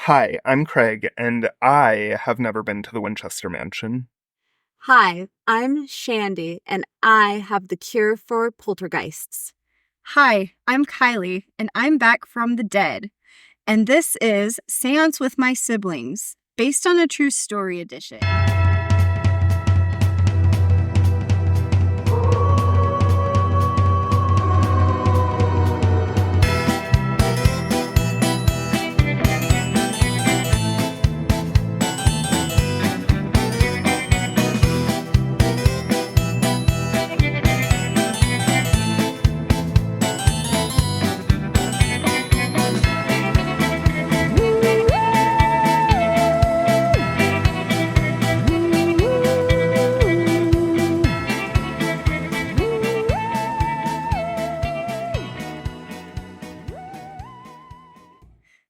Hi, I'm Craig, and I have never been to the Winchester Mansion. Hi, I'm Shandi, and I have the cure for poltergeists. Hi, I'm Kylee, and I'm back from the dead. And this is Seance with My Siblings, based on a true story edition.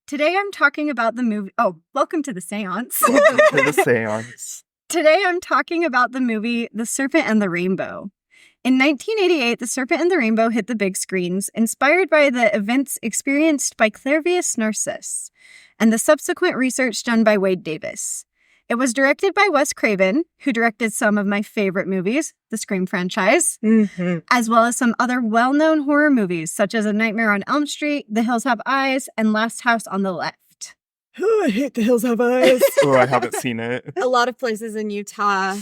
Today I'm talking about the movie... Oh, welcome to the Seance. Welcome to the Seance. Today I'm talking about the movie The Serpent and the Rainbow. In 1988, The Serpent and the Rainbow hit the big screens, inspired by the events experienced by Clairvius Narcisse and the subsequent research done by Wade Davis. It was directed by Wes Craven, who directed some of my favorite movies, the Scream franchise, as well as some other well-known horror movies, such as A Nightmare on Elm Street, The Hills Have Eyes, and Last House on the Left. Oh, I hate The Hills Have Eyes. Oh, I haven't seen it. A lot of places in Utah,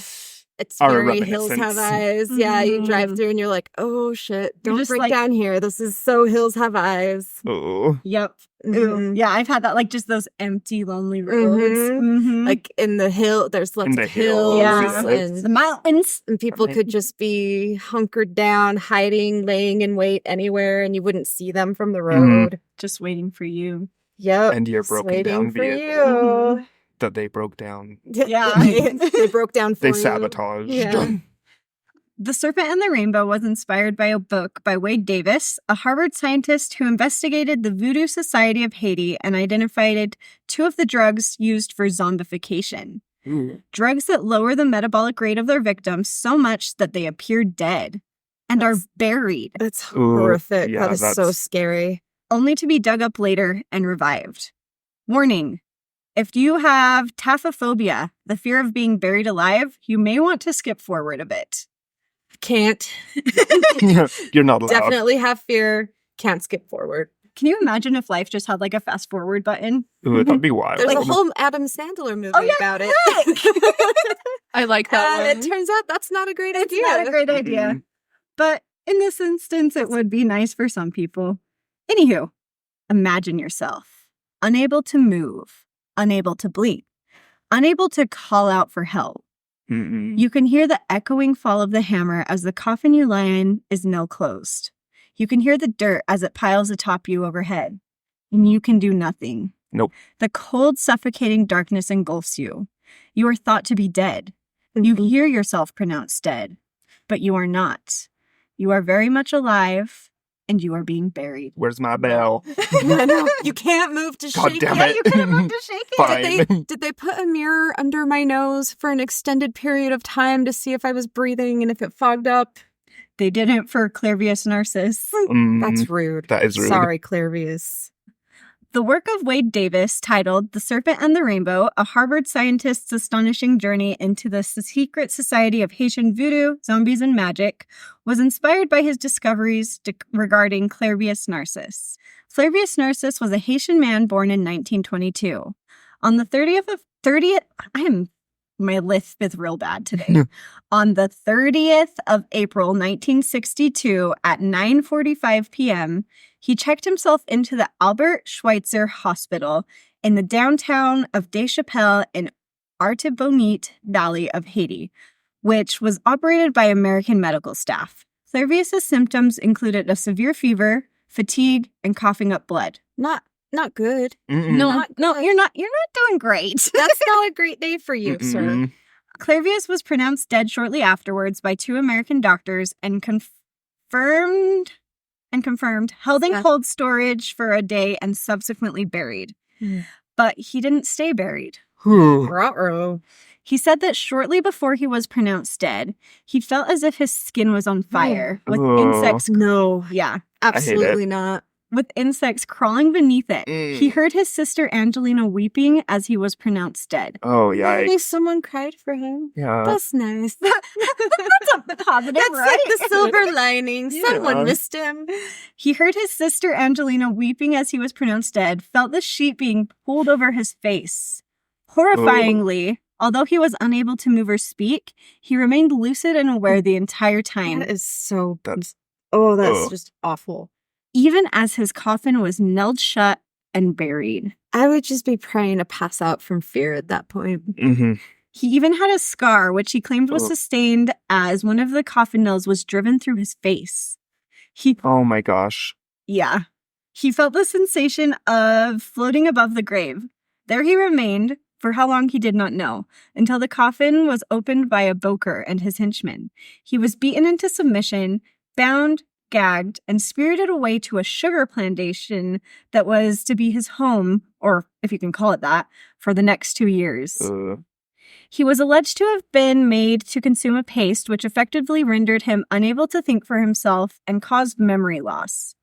it's Are a very Hills reminiscence. Have Eyes. Yeah, you drive through and you're like, oh shit, don't just break like- down here. This is so Hills Have Eyes. Oh. Yep. Mhm. Ooh, yeah, I've had that, like, just those empty, lonely roads. Mhm. Like in the hill, there's lots In the of hills, hills, yes. the mountains. and people Right. could just be hunkered down, hiding, laying in wait anywhere, and you wouldn't see them from the road. Just waiting for you. Yep. And your just broken waiting down for vehicle. you. That they broke down. Yeah. They broke down for They you. sabotaged. Yeah. The Serpent and the Rainbow was inspired by a book by Wade Davis, a Harvard scientist who investigated the Voodoo Society of Haiti and identified two of the drugs used for zombification. Ooh. Drugs that lower the metabolic rate of their victims so much that they appear dead and are buried, That's Ooh, horrific. yeah, That is so that's- scary. only to be dug up later and revived. Warning. If you have taphophobia, the fear of being buried alive, you may want to skip forward a bit. Can't. You're not allowed. Definitely have fear. Can't skip forward. Can you imagine if life just had like a fast forward button? Ooh, that'd be wild. There's a whole Adam Sandler movie Oh, yeah, about it. I like that And one. it turns out that's not a great It's idea. not a great idea. Mhm. But in this instance, it would be nice for some people. Anywho, imagine yourself unable to move, unable to blink, unable to call out for help. Mm-mm. You can hear the echoing fall of the hammer as the coffin you lie in is nail closed. You can hear the dirt as it piles atop you overhead. And you can do nothing. Nope. The cold, suffocating darkness engulfs you. You are thought to be dead. You hear yourself pronounced dead, but you are not. You are very much alive, and you are being buried. Where's my bell? I know. You can't move to God shake damn it. it. You can't move to shake it. Fine. Did they put a mirror under my nose for an extended period of time to see if I was breathing and if it fogged up? They didn't for Clairvius Narcisse. That's rude. That is rude. Sorry, Clairvius. The work of Wade Davis, titled The Serpent and the Rainbow, a Harvard scientist's astonishing journey into the secret society of Haitian voodoo, zombies, and magic, was inspired by his discoveries regarding Clairvius Narcisse. Clairvius Narcisse was a Haitian man born in 1922. On the 30th, my lisp is real bad today. On the 30th of April, 1962, at 9:45 p.m., he checked himself into the Albert Schweitzer Hospital in the downtown of Deschapelles in Artibonite Valley of Haiti, which was operated by American medical staff. Clairvius' symptoms included a severe fever, fatigue, and coughing up blood. Not good. Mm-mm. No, Not you're not doing great. That's not a great day for you, sir. Mm-mm. Clairvius was pronounced dead shortly afterwards by two American doctors and confirmed, held in Yeah. cold storage for a day and subsequently buried. Hmm. But he didn't stay buried. Ruh-roh. He said that shortly before he was pronounced dead, he felt as if his skin was on fire with Ugh. insects. No, Yeah. absolutely not. with insects crawling beneath it. He Mm. heard his sister Angelina weeping as he was pronounced dead. Oh, At yikes. least someone cried for him. Yeah. That's nice. That's a positive, That's right? like the silver lining. Yeah. Someone missed him. He heard his sister Angelina weeping as he was pronounced dead, felt the sheet being pulled over his face. Horrifyingly, although he was unable to move or speak, he remained lucid and aware the entire time, That is so. That's- that's Ugh. just awful. even as his coffin was nailed shut and buried. I would just be praying to pass out from fear at that point. Mm-hmm. He even had a scar, which he claimed was Ugh. sustained as one of the coffin nails was driven through his face. Oh my gosh. Yeah. He felt the sensation of floating above the grave. There he remained, for how long he did not know, until the coffin was opened by a boker and his henchmen. He was beaten into submission, bound, gagged, and spirited away to a sugar plantation that was to be his home, or if you can call it that, for the next 2 years. He was alleged to have been made to consume a paste which effectively rendered him unable to think for himself and caused memory loss.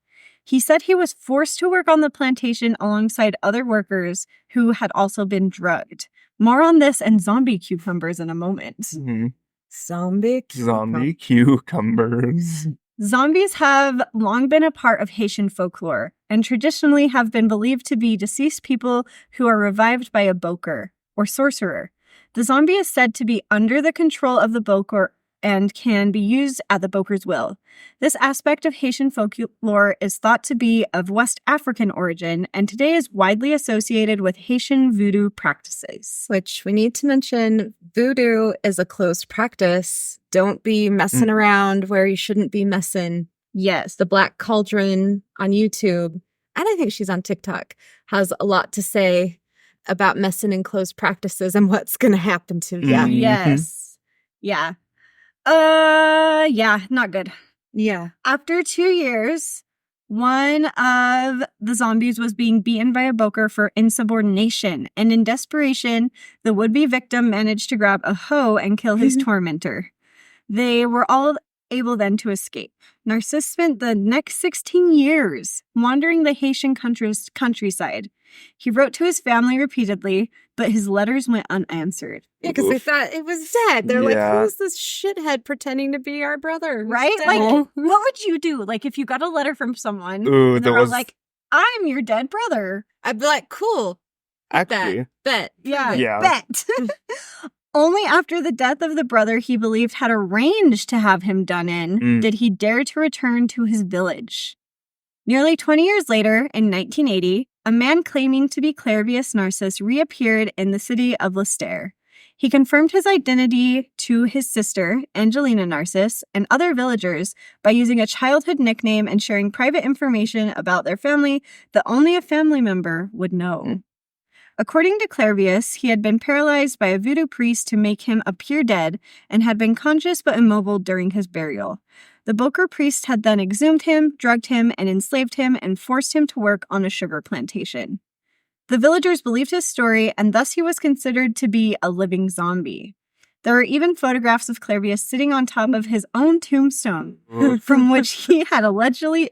He said he was forced to work on the plantation alongside other workers who had also been drugged. More on this and zombie cucumbers in a moment. Mhm. Zombie. Zombie cucumbers. Zombies have long been a part of Haitian folklore and traditionally have been believed to be deceased people who are revived by a boker or sorcerer. The zombie is said to be under the control of the boker and can be used at the boker's will. This aspect of Haitian folklore is thought to be of West African origin and today is widely associated with Haitian voodoo practices. Which we need to mention, voodoo is a closed practice. Don't be messing around where you shouldn't be messing. Yes. The Black Cauldron on YouTube, and I think she's on TikTok, has a lot to say about messing in closed practices and what's going to happen to you. Mhm. Yes. Yeah. Yeah, not good. Yeah. After 2 years, one of the zombies was being beaten by a boker for insubordination, and in desperation, the would-be victim managed to grab a hoe and kill his tormentor. They were all able then to escape. Narcisse spent the next 16 years wandering the Haitian countryside. He wrote to his family repeatedly, but his letters went unanswered. Yeah, because they thought it was dead. They're Yeah. like, who's this shithead pretending to be our brother? who's Right? dead?" Like, what would you do? Like, if you got a letter from someone, Ooh, and there they're all was like, I'm your dead brother. I'd be like, cool. actually. Bet. Yeah. Yeah. Bet. Only after the death of the brother he believed had arranged to have him done in did he dare to return to his village. Nearly 20 years later, in 1980, a man claiming to be Clairvius Narcisse reappeared in the city of Leicester. He confirmed his identity to his sister, Angelina Narcisse, and other villagers by using a childhood nickname and sharing private information about their family that only a family member would know. According to Clairvius, he had been paralyzed by a voodoo priest to make him appear dead and had been conscious but immobile during his burial. The Boker priest had then exhumed him, drugged him, and enslaved him and forced him to work on a sugar plantation. The villagers believed his story, and thus he was considered to be a living zombie. There were even photographs of Clairvius sitting on top of his own tombstone, from which he had allegedly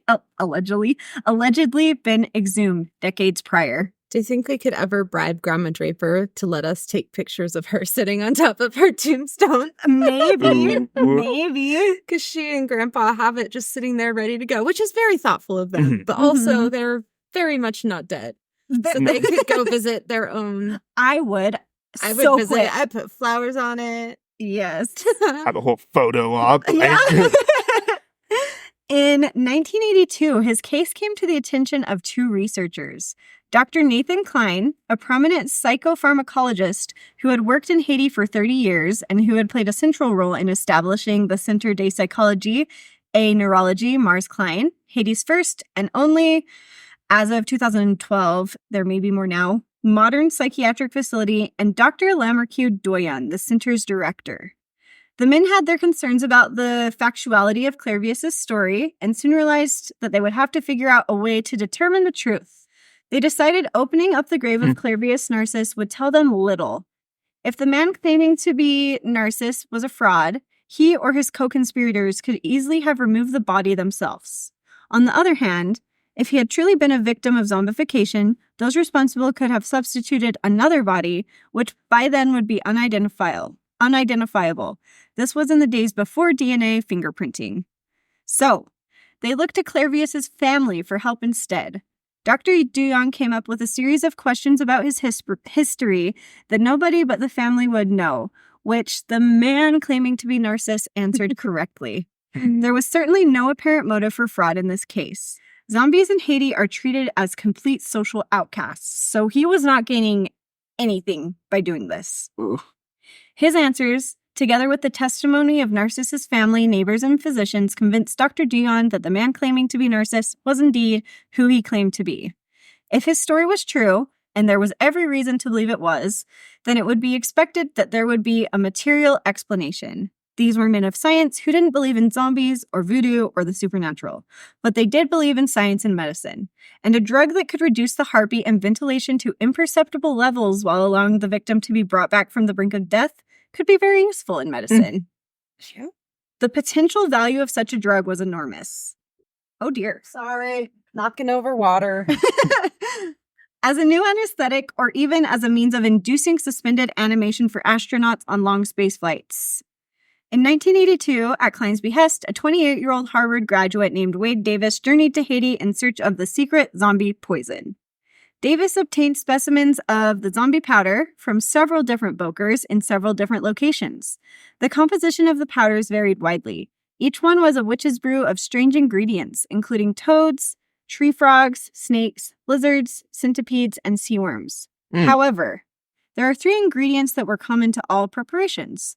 been exhumed decades prior. Do you think we could ever bribe Grandma Draper to let us take pictures of her sitting on top of her tombstone? Maybe. Ooh. Maybe. Because she and Grandpa have it just sitting there ready to go, which is very thoughtful of them. Mhm. But also, they're very much not dead. So No. they could go visit their own. I would. I would so visit. quick. I put flowers on it. Yes. Have a whole photo op. Yeah. In 1982, his case came to the attention of two researchers. Dr. Nathan Klein, a prominent psychopharmacologist who had worked in Haiti for 30 years and who had played a central role in establishing the Centre de Psychologie et Neurologie Mars Klein, Haiti's first and only, as of 2012, there may be more now, modern psychiatric facility, and Dr. Lamercue Doyen, the center's director. The men had their concerns about the factuality of Clairvius' story and soon realized that they would have to figure out a way to determine the truth. They decided opening up the grave of Clairvius Narcisse would tell them little. If the man claiming to be Narcisse was a fraud, he or his co-conspirators could easily have removed the body themselves. On the other hand, If he had truly been a victim of zombification, those responsible could have substituted another body, which by then would be unidentifiable. This was in the days before DNA fingerprinting. So, they looked to Clairvius' family for help instead. Dr. Duyon came up with a series of questions about his history that nobody but the family would know, which the man claiming to be Narcisse answered correctly. There was certainly no apparent motive for fraud in this case. Zombies in Haiti are treated as complete social outcasts, so he was not gaining anything by doing this. Ooh. His answers, together with the testimony of Narcisse's family, neighbors, and physicians, convinced Dr. Duyon that the man claiming to be Narcisse was indeed who he claimed to be. If his story was true, and there was every reason to believe it was, then it would be expected that there would be a material explanation. These were men of science who didn't believe in zombies or voodoo or the supernatural, but they did believe in science and medicine, and a drug that could reduce the heartbeat and ventilation to imperceptible levels while allowing the victim to be brought back from the brink of death could be very useful in medicine. Sure. The potential value of such a drug was enormous. Oh dear. Sorry, knocking over water. As a new anesthetic, or even as a means of inducing suspended animation for astronauts on long space flights. In 1982, at Klein's behest, a 28-year-old Harvard graduate named Wade Davis journeyed to Haiti in search of the secret zombie poison. Davis obtained specimens of the zombie powder from several different bokers in several different locations. The composition of the powders varied widely. Each one was a witch's brew of strange ingredients, including toads, tree frogs, snakes, lizards, centipedes, and sea worms. However, there are 3 ingredients that were common to all preparations: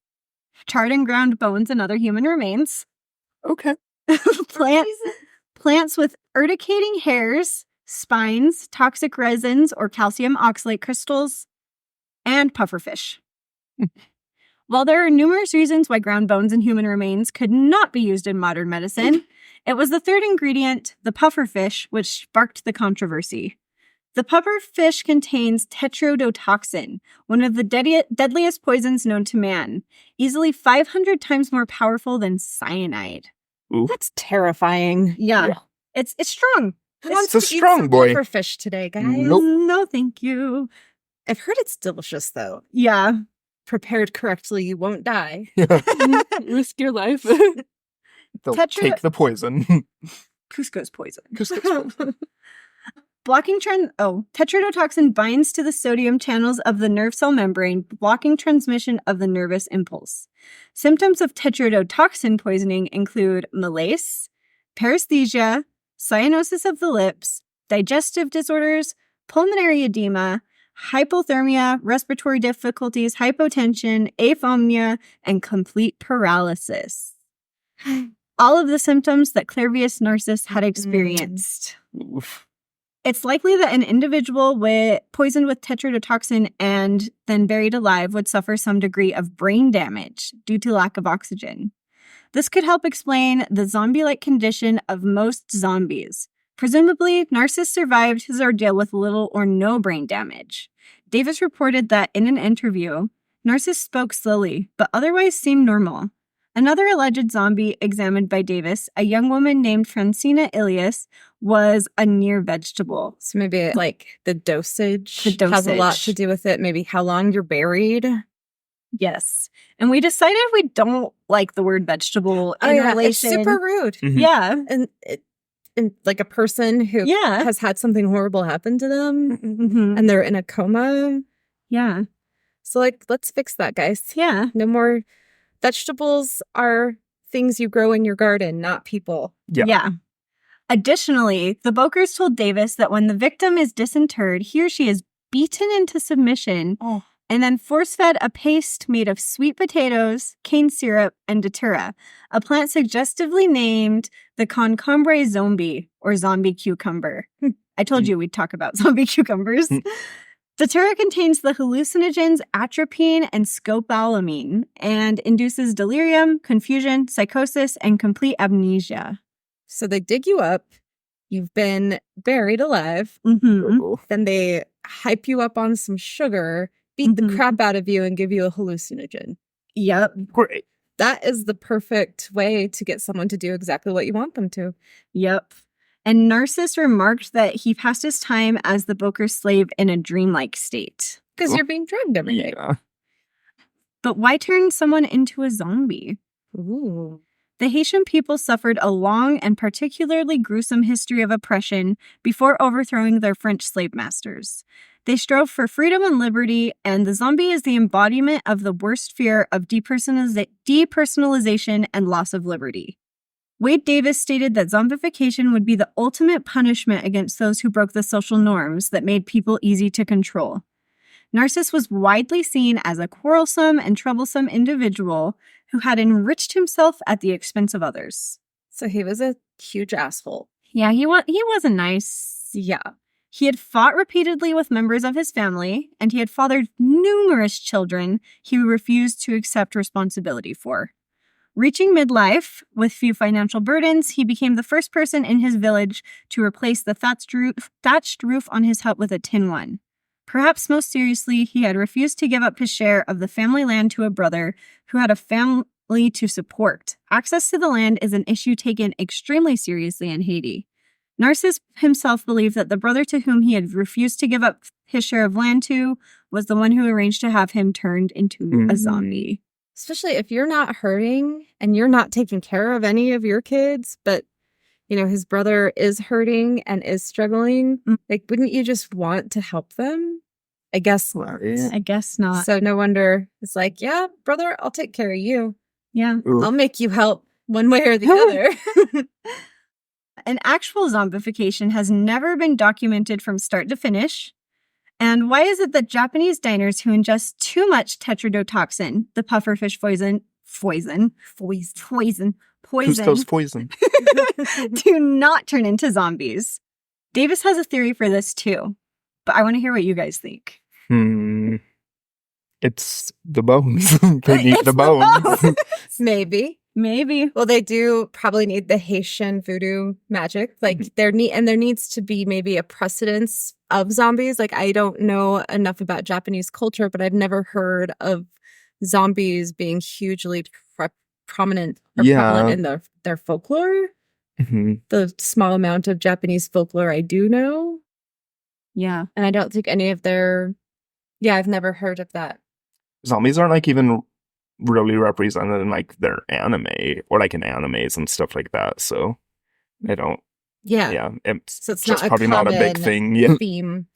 charred and ground bones and other human remains, Okay. plants with urticating hairs, spines, toxic resins or calcium oxalate crystals, and pufferfish. While there are numerous reasons why ground bones and human remains could not be used in modern medicine, it was the 3rd ingredient, the pufferfish, which sparked the controversy. The pufferfish contains tetrodotoxin, one of the deadliest poisons known to man, easily 500 times more powerful than cyanide. Ooh. That's terrifying. Yeah. It's strong. Who wants It's a to eat strong some boy. puffer fish today, guys? Nope. No, thank you. I've heard it's delicious, though. Yeah. Prepared correctly, you won't die. Risk your life. They'll Tetra- take the poison. Cusco's poison. Cusco's poison. Tetrodotoxin binds to the sodium channels of the nerve cell membrane, blocking transmission of the nervous impulse. Symptoms of tetrodotoxin poisoning include malaise, paresthesia, cyanosis of the lips, digestive disorders, pulmonary edema, hypothermia, respiratory difficulties, hypotension, aphonia, and complete paralysis. All of the symptoms that Clairvius Narcisse had experienced. Oof. It's likely that an individual poisoned with tetrodotoxin and then buried alive would suffer some degree of brain damage due to lack of oxygen. This could help explain the zombie-like condition of most zombies. Presumably, Narcisse survived his ordeal with little or no brain damage. Davis reported that in an interview, Narcisse spoke slowly, but otherwise seemed normal. Another alleged zombie examined by Davis, a young woman named Francina Ilias, was a near vegetable. So maybe like the dosage has a lot dosage. to do with it. Maybe how long you're buried. Yes. And we decided we don't like the word vegetable in It's relation. super rude. Mhm. Yeah. And like a person who Yeah. has had something horrible happen to them Mm-hmm. and they're in a coma. Yeah. So like, let's fix that, guys. Yeah. No more vegetables are things you grow in your garden, not people. Yeah. Additionally, the Bokers told Davis that when the victim is disinterred, he or she is beaten into submission and then force-fed a paste made of sweet potatoes, cane syrup, and datura, a plant suggestively named the concombre zombie, or zombie cucumber. I told you we'd talk about zombie cucumbers. Datura contains the hallucinogens atropine and scopolamine and induces delirium, confusion, psychosis, and complete amnesia. So they dig you up. You've been buried alive. Mm-hmm. Ooh. Then they hype you up on some sugar, beat the Mhm. crap out of you, and give you a hallucinogen. Yep. Great. That is the perfect way to get someone to do exactly what you want them to. Yep. And Narcisse remarked that he passed his time as the Boker's slave in a dreamlike state. Because you're being drugged every day. Yeah. But why turn someone into a zombie? Ooh. The Haitian people suffered a long and particularly gruesome history of oppression before overthrowing their French slave masters. They strove for freedom and liberty, and the zombie is the embodiment of the worst fear of depersonalization and loss of liberty. Wade Davis stated that zombification would be the ultimate punishment against those who broke the social norms that made people easy to control. Narcisse was widely seen as a quarrelsome and troublesome individual who had enriched himself at the expense of others. So he was a huge asshole. Yeah, he wasn't nice. Yeah. He had fought repeatedly with members of his family, and he had fathered numerous children he refused to accept responsibility for. Reaching midlife, with few financial burdens, he became the first person in his village to replace the thatched roof on his hut with a tin one. Perhaps most seriously, he had refused to give up his share of the family land to a brother who had a family to support. Access to the land is an issue taken extremely seriously in Haiti. Narcisse himself believed that the brother to whom he had refused to give up his share of land to was the one who arranged to have him turned into a zombie. Especially if you're not hurting and you're not taking care of any of your kids, but, his brother is hurting and is struggling. Like, wouldn't you just want to help them? I guess not. I guess not. So no wonder it's like, yeah, brother, I'll take care of you. Yeah. Ooh. I'll make you help one way or the other. An actual zombification has never been documented from start to finish. And why is it that Japanese diners who ingest too much tetrodotoxin, the pufferfish poison, Cusco's poison. do not turn into zombies? Davis has a theory for this too, but I want to hear what you guys think. It's the bones. They need the bones. Maybe. Well, they do probably need the Haitian voodoo magic. Like there needs to be maybe a precedence of zombies. Like I don't know enough about Japanese culture, but I've never heard of zombies being hugely prominent or prevalent in their folklore. The small amount of Japanese folklore I do know. Yeah. And I don't think any of I've never heard of that. Zombies aren't like even really represented in like their anime or like in animes and stuff like that. So I don't. Yeah. It's it's just not probably not a big thing. Yeah. Theme.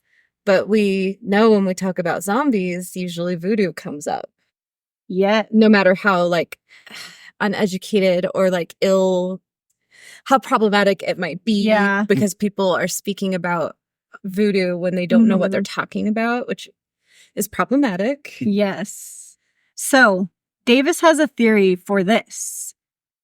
But we know when we talk about zombies, usually voodoo comes up. Yeah. No matter how like uneducated or like how problematic it might be. Yeah. Because people are speaking about voodoo when they don't know what they're talking about, which is problematic. Yes. So Davis has a theory for this.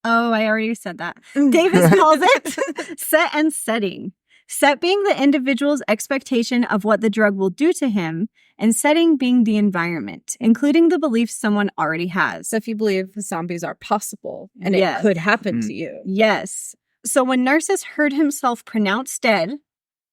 Oh, I already said that. Davis calls it set and setting. Set being the individual's expectation of what the drug will do to him, and setting being the environment, including the beliefs someone already has. So if you believe zombies are possible and it could happen to you. Yes. So when Narcisse heard himself pronounced dead,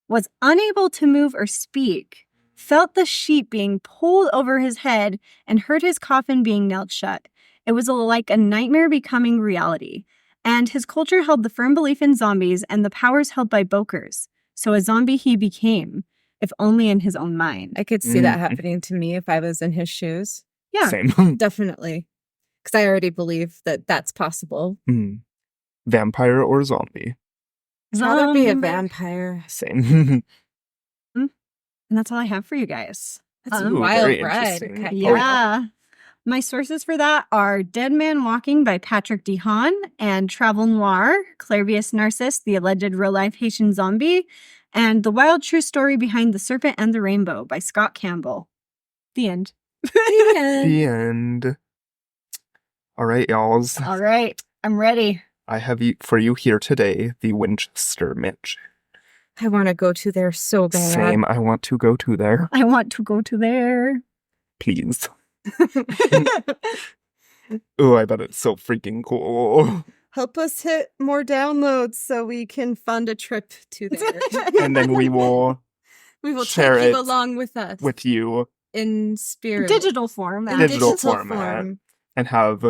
was unable to move or speak, felt the sheet being pulled over his head, and heard his coffin being nailed shut, it was like a nightmare becoming reality. And his culture held the firm belief in zombies and the powers held by Bokers. So a zombie he became, if only in his own mind. I could see that happening to me if I was in his shoes. Yeah. Same. Definitely. Because I already believe that that's possible. Vampire or zombie? I'd rather be a vampire. Same. And that's all I have for you guys. That's a Ooh, wild very ride. interesting. Okay. Yeah. My sources for that are Dead Man Walking by Patrick DeHaan and Travel Noir, Clairvius Narcisse, the alleged real-life Haitian zombie, and The Wild True Story Behind the Serpent and the Rainbow by Scott Campbell. The end. The end. All right, y'alls. All right. I'm ready. I have for you here today the Winchester Mansion. I want to go to there so bad. Same. I want to go to there. I want to go to there. Please. Oh, I bet it's so freaking cool. Help us hit more downloads so we can fund a trip to there. And then we will share take you it along with us with you in spirit. Digital form. In digital format. And have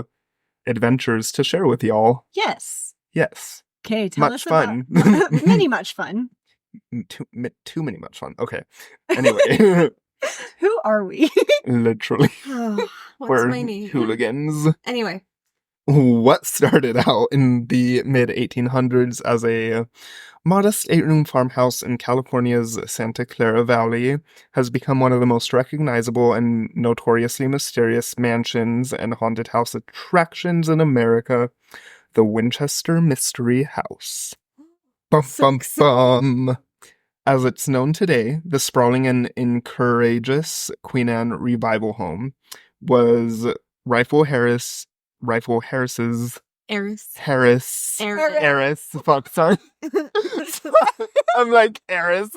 adventures to share with y'all. Yes. Yes. Okay, tell Much us fun. about many much fun. Too many much fun. Okay. Anyway, Who are we? literally, Oh, what's we're my name? hooligans. Anyway, What started out in the mid 1800s as a modest 8-room farmhouse in California's Santa Clara Valley has become one of the most recognizable and notoriously mysterious mansions and haunted house attractions in America, the Winchester Mystery House. Bum, So bum, exciting. bum. As it's known today, the sprawling and courageous Queen Anne Revival Home was Harris's Eris. Fuck, sorry. I'm like, Heiress,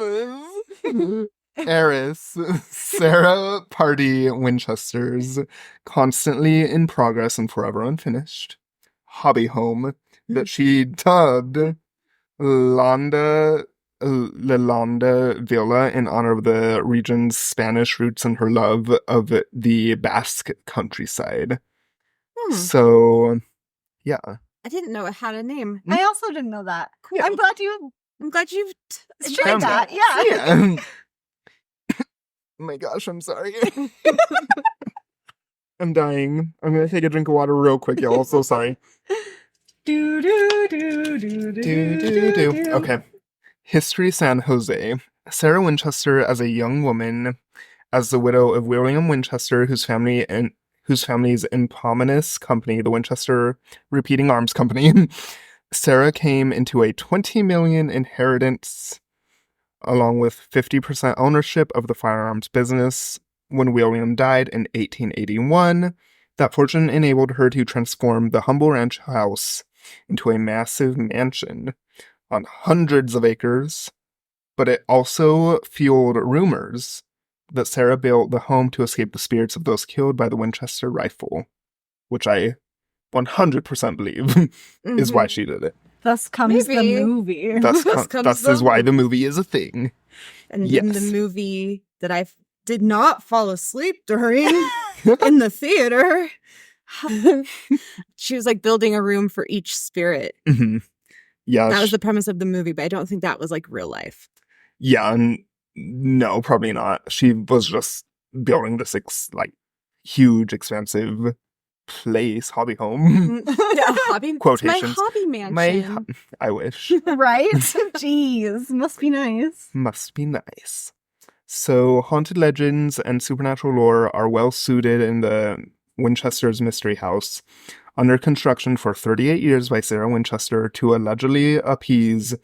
Sarah Party Winchester's constantly in progress and forever unfinished hobby home that she dubbed Lalonda Villa in honor of the region's Spanish roots and her love of the Basque countryside. So, yeah. I didn't know it had a name. I also didn't know that. Cool. I'm glad you you've shared that. Yeah. Yeah. Oh my gosh, I'm sorry. I'm dying. I'm gonna take a drink of water real quick, y'all. So sorry. Okay. History San Jose. Sarah Winchester as a young woman, as the widow of William Winchester, whose family's eponymous company, the Winchester Repeating Arms Company. Sarah came into a $20 million inheritance, along with 50% ownership of the firearms business when William died in 1881. That fortune enabled her to transform the humble ranch house into a massive mansion on hundreds of acres, but it also fueled rumors that Sarah built the home to escape the spirits of those killed by the Winchester rifle, which I 100% believe is why she did it. Thus comes Maybe. the movie. Thus the is why the movie is a thing. And in Yes. the movie that I did not fall asleep during in the theater, she was like building a room for each spirit. Mhm. Yeah, That was the premise of the movie, but I don't think that was like real life. yeah, and no, probably not. She was just building this huge, expensive place, hobby home. Yeah, hobby. Quotations. It's my hobby mansion. I wish. Right? Jeez. Must be nice. Must be nice. So, haunted legends and supernatural lore are well suited in the Winchester's Mystery House, under construction for 38 years by Sarah Winchester to allegedly appease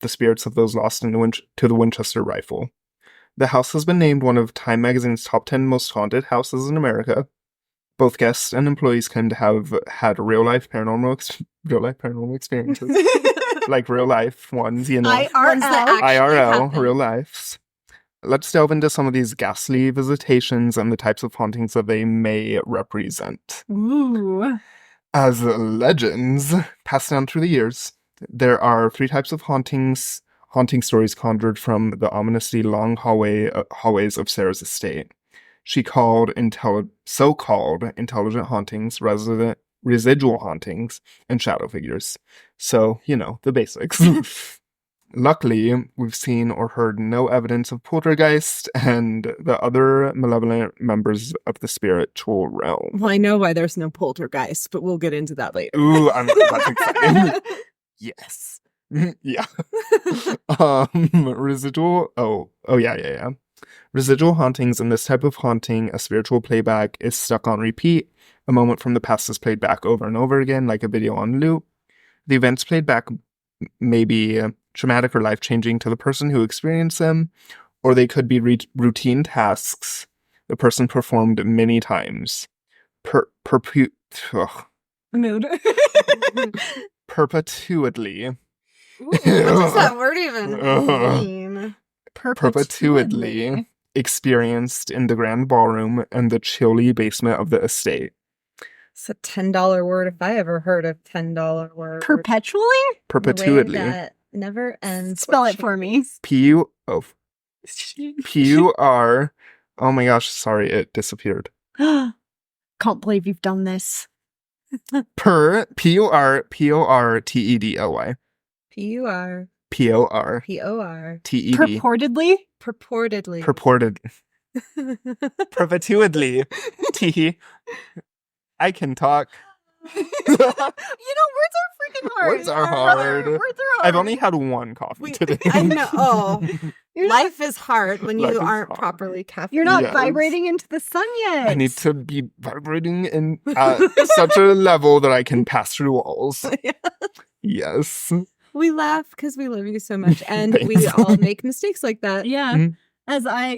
the spirits of those lost to the Winchester rifle. The house has been named one of Time magazine's top 10 most haunted houses in America. Both guests and employees claim to have had real-life paranormal experiences. Like real-life ones, you know. Ones that IRL. actually IRL, happen. real lives. Let's delve into some of these ghastly visitations and the types of hauntings that they may represent. Ooh. As legends passed down through the years, there are 3 types of haunting stories conjured from the ominously long hallways of Sarah's estate. She called so-called intelligent hauntings, residual hauntings, and shadow figures. So, the basics. Luckily, we've seen or heard no evidence of poltergeist and the other malevolent members of the spiritual realm. Well, I know why there's no poltergeist, but we'll get into that later. Ooh, that's exciting. Yes. Yeah. Residual. Oh, yeah. Residual hauntings. In this type of haunting, a spiritual playback is stuck on repeat. A moment from the past is played back over and over again, like a video on loop. The events played back may be traumatic or life-changing to the person who experienced them, or they could be routine tasks the person performed many times. Mood. Perpetually. Ooh, what does that word even Ugh. mean? Perpetually experienced in the grand ballroom and the chilly basement of the estate. It's a $10 word if I ever heard a $10 word. Perpetually? Perpetually. The way that never ends. Spell it for me. P-U-R. Oh my gosh, sorry, it disappeared. Can't believe you've done this. P-U-R-P-O-R-T-E-D-L-Y. P-U-R. P-O-R. P-O-R. T-E-D. Purportedly? Purportedly. Purported. Perpetually. T. I can talk. Words are freaking hard. Words are hard. Words are hard. I've only had one coffee today. I know. Oh, You're not, life is hard when Life you is aren't hard. properly caffeinated. you're not Yes. vibrating into the sun yet. I need to be vibrating in such a level that I can pass through walls. Yes. We laugh because we love you so much, and we Thanks. all make mistakes like that. Yeah. Mhm. As I,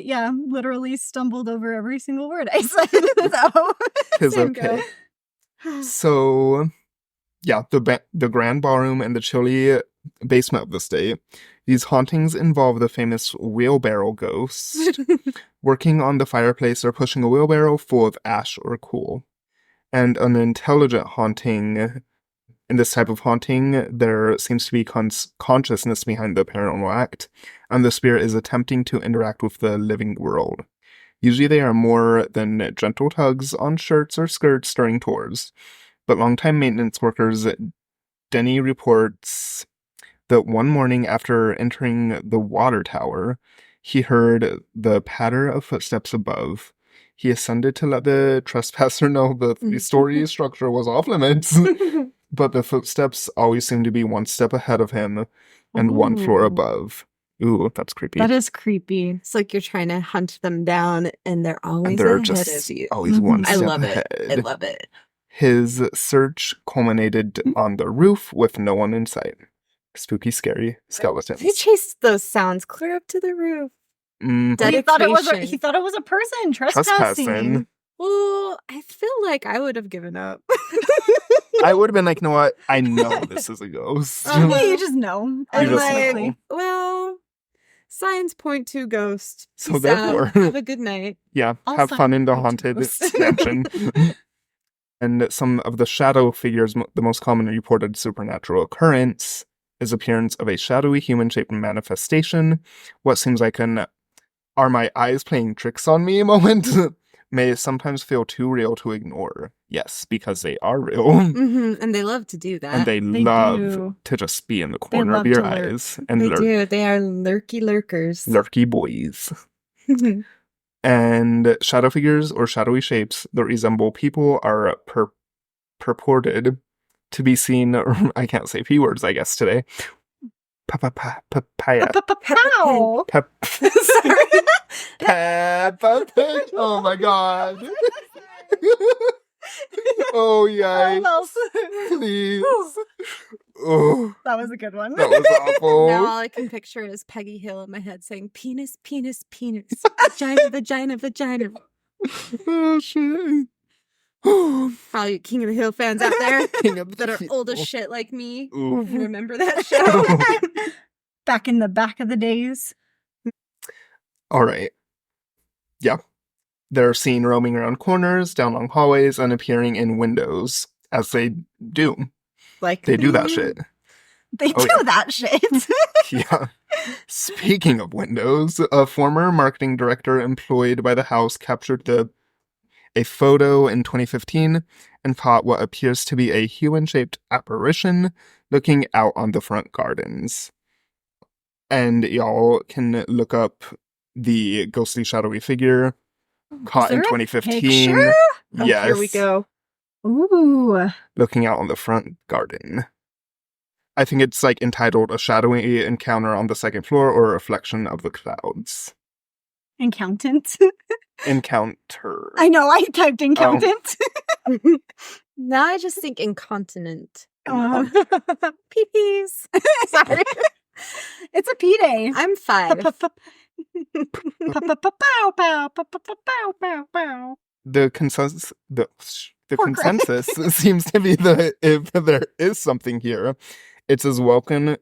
literally stumbled over every single word I said. So. It's Same okay. go. So, yeah, the grand ballroom and the chilly basement of the state. These hauntings involve the famous wheelbarrow ghost working on the fireplace or pushing a wheelbarrow full of ash or coal. And an intelligent haunting. In this type of haunting, there seems to be consciousness behind the paranormal act, and the spirit is attempting to interact with the living world. Usually they are more than gentle tugs on shirts or skirts during tours. But longtime maintenance workers Denny reports that one morning after entering the water tower, he heard the patter of footsteps above. He ascended to let the trespasser know the three-story structure was off limits. But the footsteps always seem to be one step ahead of him and one floor Ooh. above. Ooh, that's creepy. That is creepy. It's like you're trying to hunt them down, and they're always and they're ahead just of you. always one I step love ahead. it. I love it. His search culminated on the roof with no one in sight. Spooky, scary skeletons. He chased those sounds clear up to the roof. Mm, Dedication. He thought it was a person trespassing. trespassing. Well, I feel like I would have given up. I would have been like, you know what? I know this is a ghost. Yeah, you just know. You I'm just like, know. well, signs point to ghost. So Peace therefore- out. Have a good night. Yeah, All have fun in the signs point to haunted ghosts. mansion. And some of the shadow figures, the most common reported supernatural occurrence is appearance of a shadowy human-shaped manifestation. What seems like an "are my eyes playing tricks on me" moment may sometimes feel too real to ignore. Yes, because they are real. And they love to do that. And they They love do. to just be in the corner love of your to lurk. eyes and They do. They are lurky lurkers. lurky boys. And shadow figures or shadowy shapes that resemble people are purported to be seen, or I can't say P words, I guess, today. Papaya. Pow! Sorry. Peppa Pig. Oh my god. Oh, yikes. Please. Oh, That was a good one. that was awful. Now all I can picture is Peggy Hill in my head saying, penis, penis, penis. Vagina, vagina, vagina. Oh, shit. Oh, For all you King of the Hill fans out there King of the that are old as Hill. shit like me, Ooh. remember that show? Back in the back of the days. All right. Yeah. They're seen roaming around corners, down long hallways, and appearing in windows, as they do. Like They do that shit. They Oh, do yeah. that shit. Yeah. Speaking of windows, a former marketing director employed by the house captured a photo in 2015 and caught what appears to be a human-shaped apparition looking out on the front gardens. And y'all can look up the ghostly shadowy figure caught in there a 2015. picture? Oh, Yes. here we go. Ooh. Looking out on the front garden. I think it's like entitled "A Shadowy Encounter on the Second Floor" or "A Reflection of the Clouds." Accountant. Encounter. I know, I typed accountant. Now I just think incontinent. Oh. Pee-pees. Sorry. It's a P day. I'm 5. The consensus Poor Greg. consensus seems to be that if there is something here, it's as welcoming.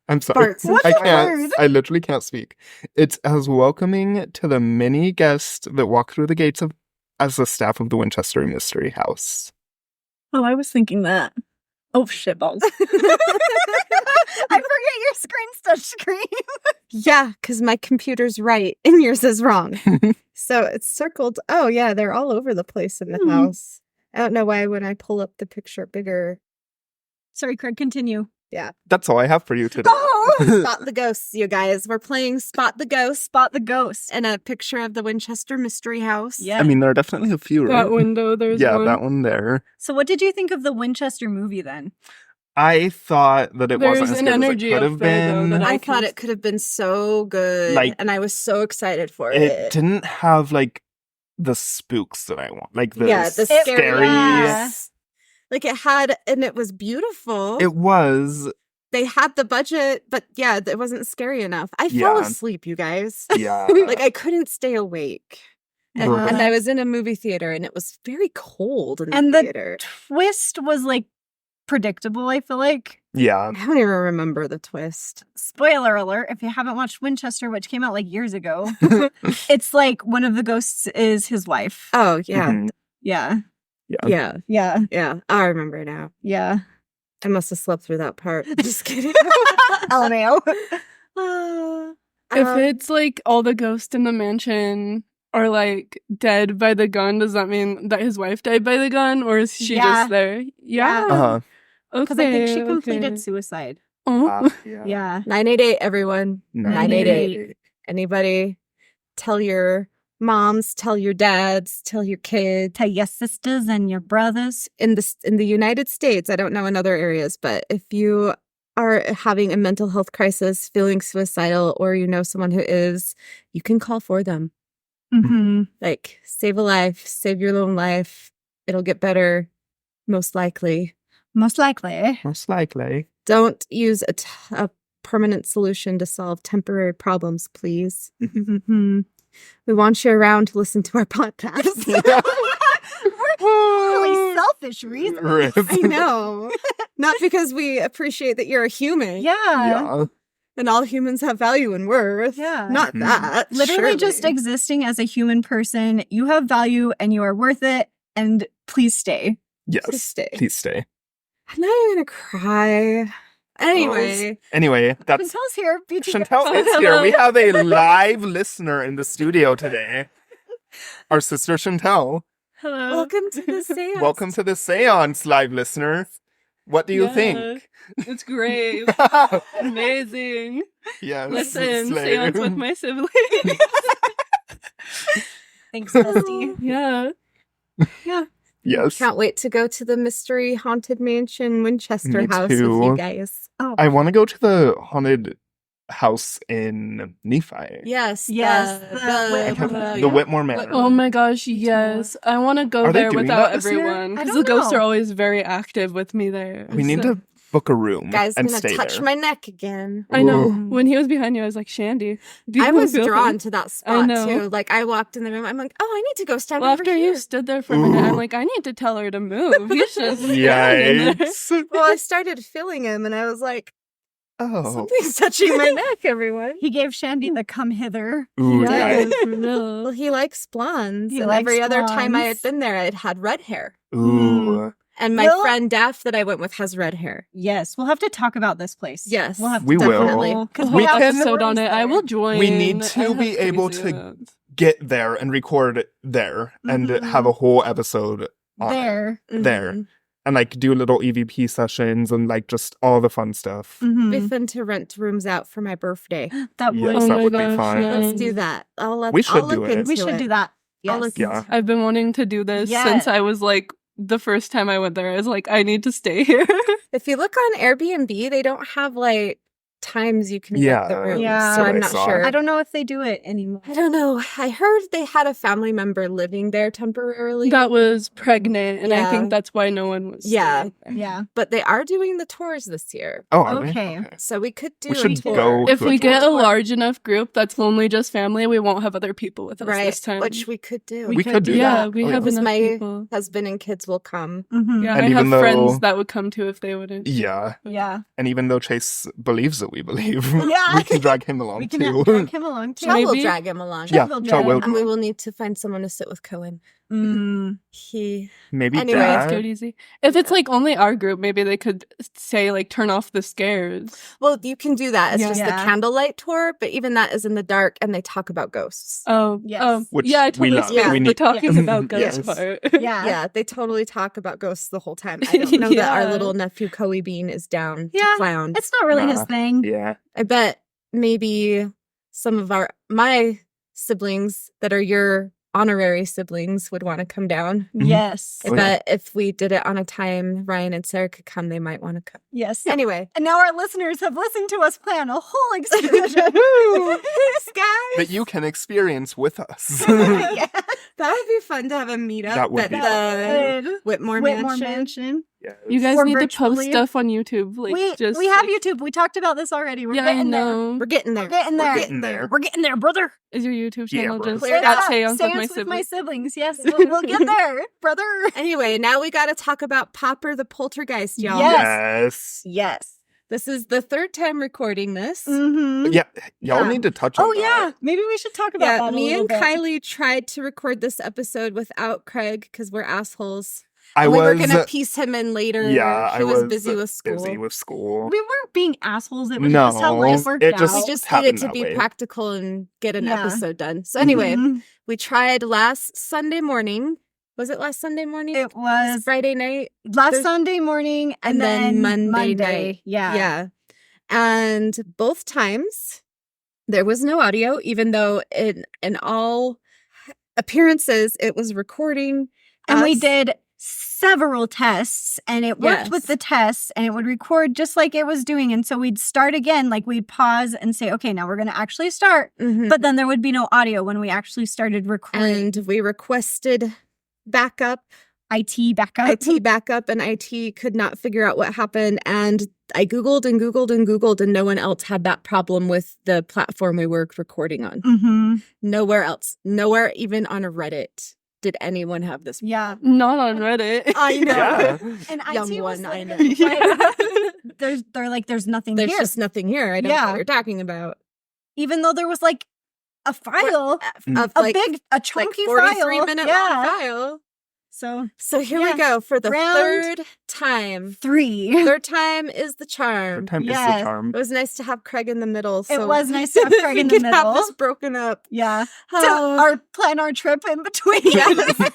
I'm sorry. Farts. What's I that can't. word? I literally can't speak. It's as welcoming to the many guests that walk through the gates of as the staff of the Winchester Mystery House. Oh, I was thinking that. Oh, shitballs. I forget your screen's touch screen. Yeah, because my computer's right and yours is wrong. So it's circled. Oh, yeah, they're all over the place in the Hmm. house. I don't know why when I pull up the picture bigger, Sorry, Craig, continue. That's all I have for you today. Spot the ghosts, you guys. We're playing Spot the Ghost Spot the ghost. and a picture of the Winchester Mystery House. Yeah. I mean, there are definitely a few, right? That window, there's yeah, one. that one there. So what did you think of the Winchester movie then? I thought that it There's wasn't as an good as it energy could up have there, though, been. that I can- thought it could have been so good. Like- and I was so excited for It it. didn't have like the spooks that I want. Like the, the scary. Yeah. Like it had, and it was beautiful. It was. They had the budget, but yeah, it wasn't scary enough. I fell Yeah. asleep, you guys. Yeah. Like I couldn't stay awake. And, Right. and I was in a movie theater and it was very cold in the And the theater. Twist was like predictable, I feel like. Yeah. I don't even remember the twist. Spoiler alert, if you haven't watched Winchester, which came out like years ago, it's like one of the ghosts is his wife. Oh, yeah. Mhm. Yeah. Yeah. Yeah. Yeah. I remember now. Yeah. I must have slept through that part. Just kidding. LMAO. If Um, it's like all the ghosts in the mansion are like dead by the gun, does that mean that his wife died by the gun, or is she Yeah. just there? Yeah. Uh-huh. Okay. Because I think she okay. completed suicide. Oh. Yeah. Yeah. 988, everyone. 988. Anybody tell your moms, tell your dads, tell your kids. To your sisters and your brothers. In the United States, I don't know in other areas, but if you are having a mental health crisis, feeling suicidal, or you know someone who is, you can call for them. Mm-hmm. Like, save a life, save your own life. It'll get better, most likely. Most likely. Most likely. Don't use a permanent solution to solve temporary problems, please. Mm-hmm. We want you around to listen to our podcast. Really selfish reason. I know. Not because we appreciate that you're a human. Yeah. Yeah. And all humans have value and worth. Yeah. Not Mhm. that. Literally just surely. existing as a human person. You have value and you are worth it. And please stay. Yes. Please stay. Please stay. I'm not even gonna cry. Anyway. Anyway, that's Chantel's here. Beauty Chantel is here. We have a live listener in the studio today. Our sister Chantel. Hello. Welcome to the seance. Welcome to the Seance, live listener. What do you Yeah. think? It's great. Amazing. Yes. Listen, slay. seance with my siblings. Thanks, Bestie. Yeah. Yes. Can't wait to go to the mystery haunted mansion Winchester Me House with too. you guys. Oh, I want to go to the haunted house in Nephi. Yes. Yes, The, the the, Whitmore- The Whitmore Manor. Oh my gosh, yes. I want to go Are they there doing without that this year? everyone. I Because don't the ghosts know. are always very active with me there. We need So- to book a room Guys, and gonna stay touch there. my neck again. I know. Ooh. When he was behind you, I was like, Shandi. Do I you was feel drawn things?" to that spot know. too. Like I walked in the room, I'm like, oh, I need to go stand Well, over after here. you stood there for a minute, I'm Ooh. like, I need to tell her to move. You should stand in there. Yikes. Well, I started feeling him, and I was like, Oh. something's touching my neck. Everyone. he gave Shandi the come hither. Ooh, Yeah, yikes. for real. Well, he likes blondes. He and likes every other time I had blondes. been there, it had red hair. Ooh. And my Well- friend Daff that I went with has red hair. Yes, we'll have to talk about this place. Yes, we'll have to We will. definitely. A Because whole We can- episode on it. I will join. We need I to have be able crazy to ones. Get there and record there and Mhm. have a whole episode on it. There. There. Mhm. And like do little EVP sessions and like just all the fun stuff. Mhm. It'd be fun to rent rooms out for my birthday. That would. Yes, Oh that my would be gosh, fun. yeah. Let's do that. We should I'll do look it. into We should do that. I'll Yes. look Yeah. I've been wanting to do this Yeah. since I was like the first time I went there. I was like, I need to stay here. If you look on Airbnb, they don't have like times you can get the Yeah. room. Yeah. So So I'm I not saw. sure. I don't know if they do it anymore. I don't know. I heard they had a family member living there temporarily. that was pregnant, and I Yeah. think that's why no one was. Yeah. staying there. Yeah. But they are doing the tours this year. Oh, are they? Okay. So we could do We a should tour. go. If to a we tour. get a large enough group that's only just family, we won't have other people with us Right. this time. Which we could do. We could do yeah, that. we Oh, have Because enough my people. husband and kids will come. Mm-hmm. Yeah, And I have even though- friends that would come too if they wouldn't. Yeah. Yeah. And even though Chase believes it we believe. Yeah. We can drag him along We can too. drag him along too. Chad will Maybe. drag him along. Yeah, will Chad drag will. him. And we will need to find someone to sit with Cohen. He Maybe Anyway, Let's Dad. go easy. If it's like only our group, maybe they could say like turn off the scares. well, you can do that. It's just the Yeah. candlelight tour, but even that is in the dark, and they talk about ghosts. Oh, Yes. Which yeah, I we totally love. skipped We the need- talking yeah. about ghost Yes. part. Yeah. Yeah, they totally talk about ghosts the whole time. I don't know that our Yeah. little nephew Coey Bean is down Yeah, to clown. It's not really his Nah. thing. Yeah. I bet maybe some of my siblings that are your honorary siblings would want to come down. Yes. I Oh, yeah. bet if we did it on a time Ryan and Sarah could come, they might want to come. Yes. Anyway, And now our listeners have listened to us plan a whole excursion. thanks, guys. That you can experience with us. Yeah. That would be fun to have a meetup That would at be the Good. Whitmore, Whitmore Mansion. Mansion. Yes. You guys Or need to post virtually. stuff on YouTube. Like We have like, YouTube. We talked about this already. We're Yeah, I getting there. know. We're getting there. We're getting there. Getting there. We're getting there, brother. Is your YouTube Yeah, channel bro. just Clear it at up. Seance with my Seance siblings? Yes, we'll get there, brother. Anyway, now we got to talk about Popper the Poltergeist, y'all. Yes. Yes. Yes. This is the third time recording this. Mm-hmm. Yeah. Y'all Yeah. need to touch on Oh that. yeah. Maybe we should talk about Yeah, that. me a and little bit. Kylee tried to record this episode without Craig because we're assholes. I And we were was. gonna piece him in later. Yeah, he I was busy with school. Busy with school. We weren't being assholes. It was just how No, life worked it out. just- We just happened needed to that be way. practical and get an Yeah. episode done. So anyway, Mhm. we tried last Sunday morning. Was it last Sunday morning? It was Friday night. last There's- Sunday morning and, and then then Monday night. Yeah. Yeah. And both times there was no audio, even though in all appearances it was recording. And we us. did several tests and it worked Yes. with the tests and it would record just like it was doing. And so we'd start again, like we'd pause and say, okay, now we're going to actually start. Mhm. But then there would be no audio when we actually started recording. And we requested backup, IT backup. IT backup, and IT could not figure out what happened. And I Googled and Googled and Googled, and no one else had that problem with the platform we were recording on. Mm-hmm. Nowhere else. Nowhere even on a Reddit did anyone have this. Yeah. Not on Reddit. I know. Yeah. And Young IT was one, I like, know. they're like, there's nothing There's here. just nothing here. I don't know Yeah. what you're talking about. Even though there was like a file, Of a like, big, a like chunky 43 file. minute Yeah. long file. So So here Yeah. we go for the Round third time. 3. Third time is the charm. Third time is Yes. the charm. It was nice to have Craig in the middle. So It was nice to have Craig in the we could have middle. this broken up. Yeah. Oh. To plan our trip in between. Yes.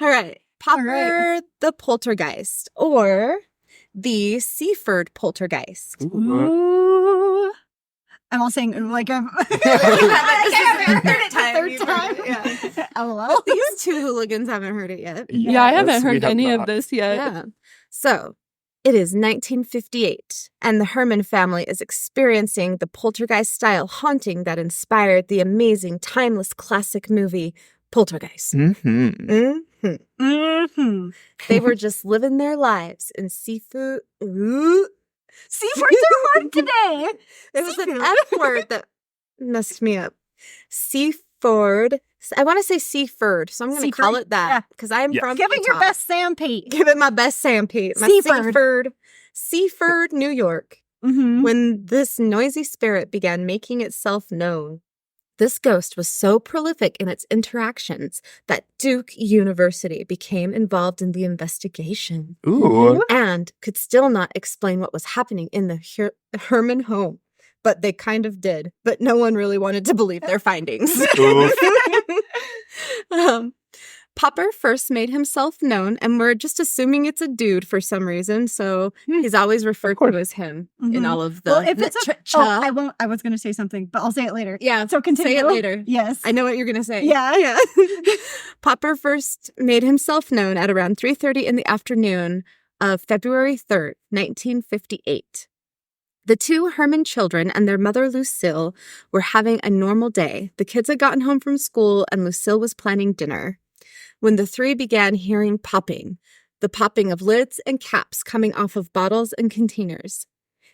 All right. Popper right. the Poltergeist, or the Seaford Poltergeist. Ooh. Ooh. I'm all saying like I'm third time. Yeah. LOL. These two hooligans haven't heard it yet. Yeah, I haven't Yes, we heard have any of not. this yet. Yeah. So it is 1958, and the Herman family is experiencing the poltergeist style haunting that inspired the amazing, timeless classic movie Poltergeist. Mm-hmm. Mhm. Mm-hmm. They were just living their lives in seafood. Ooh. Seafords are hard today. There was an Seafood. F word that messed me up. Seaford. I want to say Seaford, so I'm going to call Seaford, it that because I'm Yeah. from Give it your Utah. best Sam Pete. Give it my best Sam Pete. My Seaford. Seaford, New York. Mm-hmm. When this noisy spirit began making itself known, this ghost was so prolific in its interactions that Duke University became involved in the investigation Ooh. and could still not explain what was happening in the Herman home. But they kind of did. But no one really wanted to believe their findings. Oof. Popper first made himself known, and we're just assuming it's a dude for some reason. So he's always referred to as him in Mhm. all of the. Well, if it's a, cha. I won't. I was going to say something, but I'll say it later. Yeah, So continue. say it later. Yes. I know what you're gonna say. Yeah. yeah. Popper first made himself known at around 3:30 in the afternoon of February 3rd, 1958. The two Herman children and their mother Lucille were having a normal day. The kids had gotten home from school, and Lucille was planning dinner when the three began hearing popping, the popping of lids and caps coming off of bottles and containers.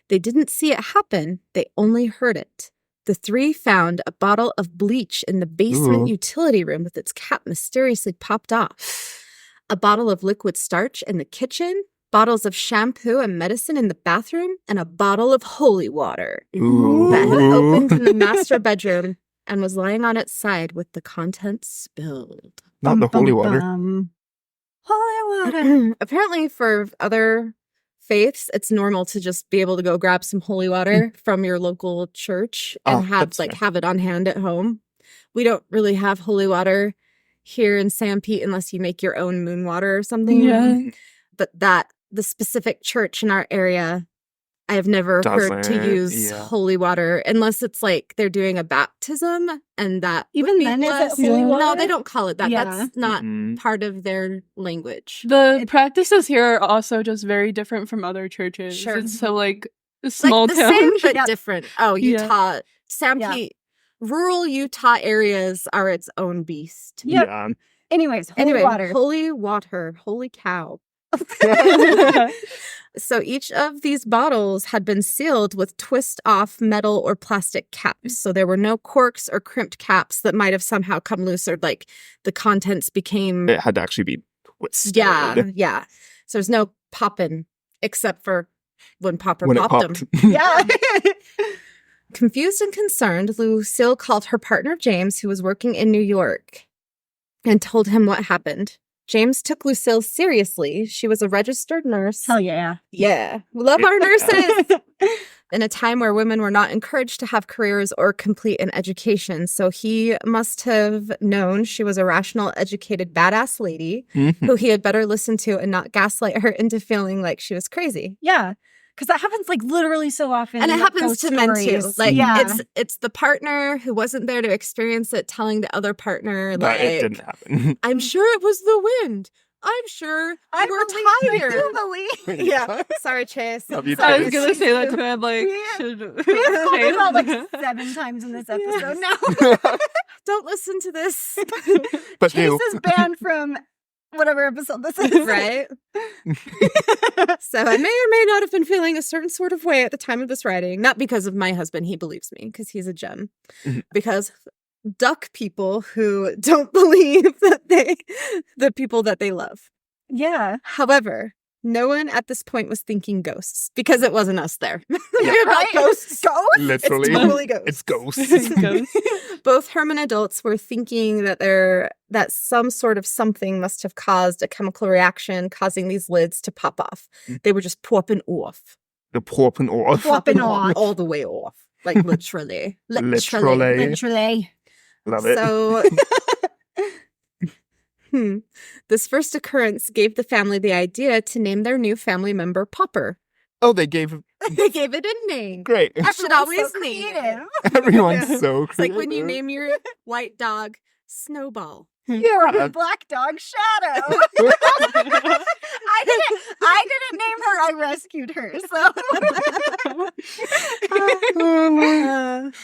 They didn't see it happen, they only heard it. The three found a bottle of bleach in the basement Ooh. utility room with its cap mysteriously popped off, a bottle of liquid starch in the kitchen, bottles of shampoo and medicine in the bathroom, and a bottle of holy water Ooh. that had opened in the master bedroom and was lying on its side with the contents spilled. Not the holy water. Holy water. Apparently, for other faiths, it's normal to just be able to go grab some holy water from your local church and That's fair. have it on hand at home. We don't really have holy water here in San Pete unless you make your own moon water or something. Yeah. But the specific church in our area, I have never heard to Doesn't, use yeah. holy water unless it's like they're doing a baptism and that Even would be then, is it blessed. holy Yeah. No, water? they don't call it that. Yeah. That's not Mm-mm. part of their language. The practices here are also just very different from other churches. Sure. It's so like a small like the town. same but Yeah. different. Oh, Yeah. Utah, San Yeah. Pete, rural Utah areas are its own beast. Yep. Yeah. Anyways, holy Anyway, water. holy water, holy cow. So each of these bottles had been sealed with twist-off metal or plastic caps. So there were no corks or crimped caps that might have somehow come loose or like the contents became... It had to actually be twisted. Yeah. So there's no popping except for when Popper When it popped popped. them. Yeah. Confused and concerned, Lucille called her partner James, who was working in New York, and told him what happened. James took Lucille seriously. She was a registered nurse. Hell yeah. Yeah. Love our nurses. In a time where women were not encouraged to have careers or complete an education. So he must have known she was a rational, educated, badass lady Mhm. who he had better listen to and not gaslight her into feeling like she was crazy. Yeah. Because that happens like literally so often. And it in happens those to men too. stories. Like yeah. it's the partner who wasn't there to experience it telling the other partner But like it didn't happen. I'm sure it was the wind. I'm sure I we're believe I tired. do believe. Yeah. Sorry, Chase. Love you, I was Chase. gonna say that too. I'm like, Yeah. should We have talked about like 7 times in this episode now. Don't listen to this. But Chase do. is banned from whatever episode this is. Right? So I may or may not have been feeling a certain sort of way at the time of this writing. Not because of my husband. He believes me because he's a gem. Mhm. Because duck people who don't believe that the people that they love. Yeah. However, no one at this point was thinking ghosts because it wasn't us there. Yeah. You're not Right? ghosts. Literally. It's totally ghosts. It's ghosts. Ghosts. Both Herman adults were thinking that that some sort of something must have caused a chemical reaction, causing these lids to pop off. They were just popping off. The popping off. Popping off. all the way off, like literally, Literally. Literally. Love it. So, this first occurrence gave the family the idea to name their new family member Popper. Oh, they gave. They gave it a name. Great. I should Everyone's always so name it. creative. Everyone's so It's like when you creative. name your white dog Snowball. You're Yeah. a black dog shadow. I didn't name her. I rescued her. So